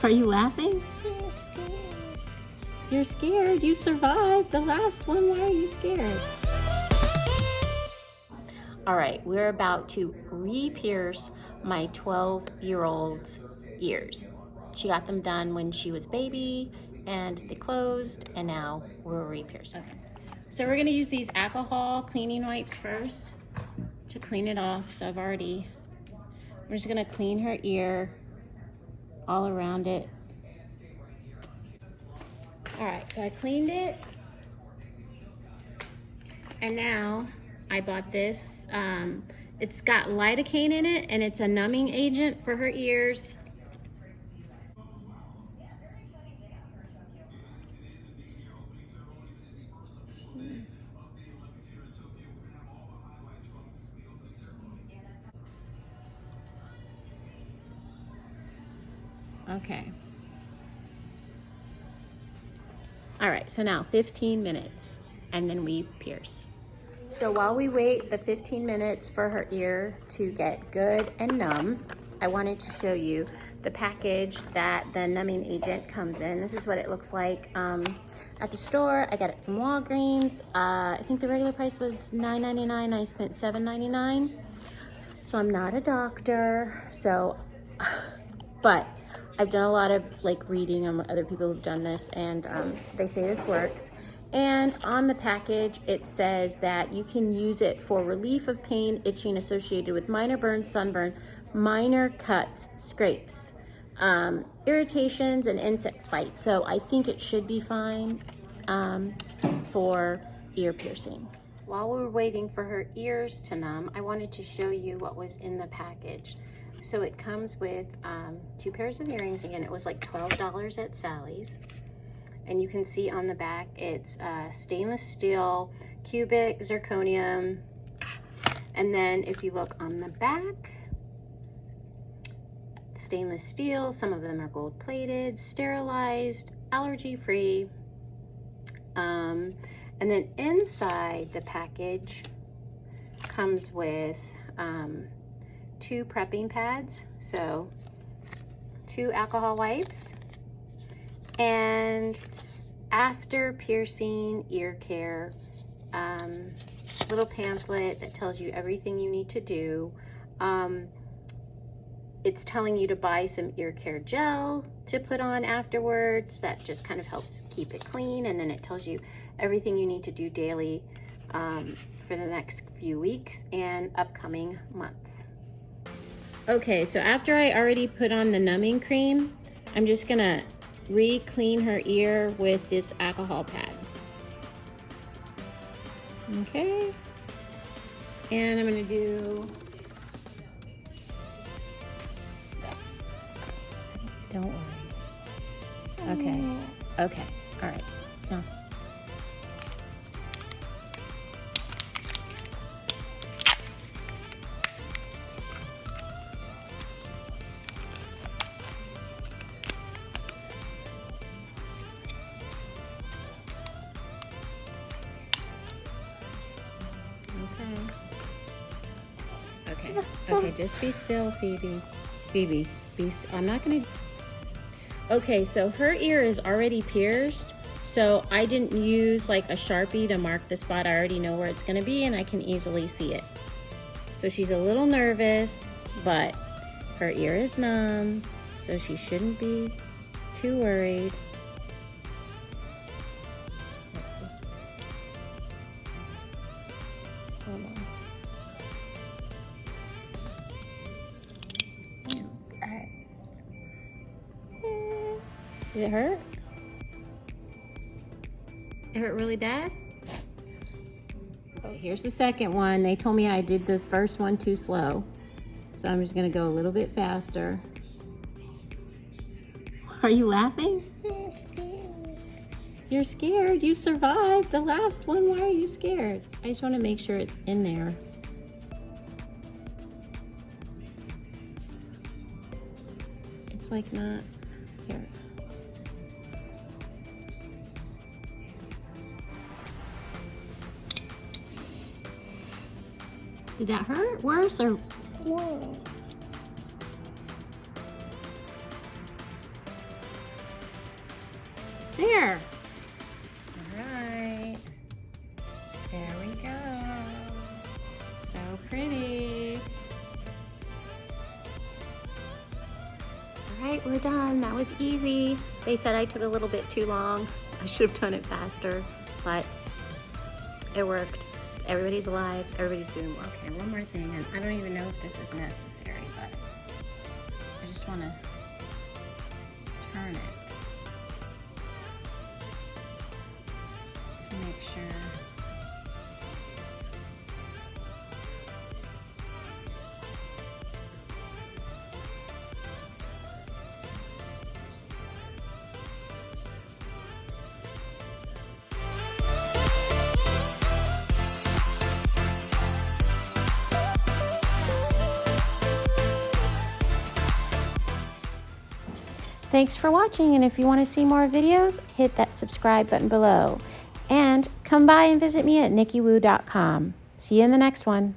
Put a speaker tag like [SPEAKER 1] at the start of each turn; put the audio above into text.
[SPEAKER 1] Are you laughing? You're scared. You survived the last one. Why are you scared? All right, we're about to re-pierce my 12-year-old's ears. She got them done when she was a baby and they closed, and now we're re-piercing. Okay. So we're gonna use these alcohol cleaning wipes first to clean it off. So I'm just gonna clean her ear all around it. All right, so I cleaned it. And now I bought this. It's got lidocaine in it, and it's a numbing agent for her ears. Okay. All right, so now 15 minutes, and then we pierce. So while we wait the 15 minutes for her ear to get good and numb, I wanted to show you the package that the numbing agent comes in. This is what it looks like at the store. I got it from Walgreens. I think the regular price was $9.99. I spent $7.99. So I'm not a doctor, but I've done a lot of reading on what other people have done this, and they say this works. And on the package, it says that you can use it for relief of pain, itching associated with minor burns, sunburn, minor cuts, scrapes, irritations, and insect bites. So I think it should be fine for ear piercing. While we were waiting for her ears to numb, I wanted to show you what was in the package. So it comes with 2 pairs of earrings. Again, it was like $12 at Sally's. And you can see on the back, it's stainless steel, cubic, zirconium. And then if you look on the back, stainless steel, some of them are gold plated, sterilized, allergy free. And then inside the package comes with 2 prepping pads, so 2 alcohol wipes, and after piercing ear care, little pamphlet that tells you everything you need to do. It's telling you to buy some ear care gel to put on afterwards. That just kind of helps keep it clean, and then it tells you everything you need to do daily for the next few weeks and upcoming months. Okay, so after I already put on the numbing cream, I'm just gonna re-clean her ear with this alcohol pad. Okay, and I'm gonna do, don't worry. Okay, all right, now. Okay, just be still, Phoebe. Phoebe, I'm not gonna. Okay, so her ear is already pierced, so I didn't use like a Sharpie to mark the spot. I already know where it's gonna be, and I can easily see it. So she's a little nervous, but her ear is numb, so she shouldn't be too worried. Let's see. Hold on. Did it hurt? It hurt really bad? Okay, here's the second one. They told me I did the first one too slow, so I'm just gonna go a little bit faster. Are you laughing?
[SPEAKER 2] I'm scared.
[SPEAKER 1] You're scared? You survived the last one. Why are you scared? I just want to make sure it's in there. It's like not here. Did that hurt worse or?
[SPEAKER 2] Whoa. There.
[SPEAKER 1] All right. There we go. So pretty. All right, we're done. That was easy. They said I took a little bit too long. I should have done it faster, but it worked. Everybody's alive. Everybody's doing well. Okay, one more thing, and I don't even know if this is necessary, but I just want to turn it to make sure. Thanks for watching, and if you want to see more videos, hit that subscribe button below. And come by and visit me at nikkywoo.com. See you in the next one.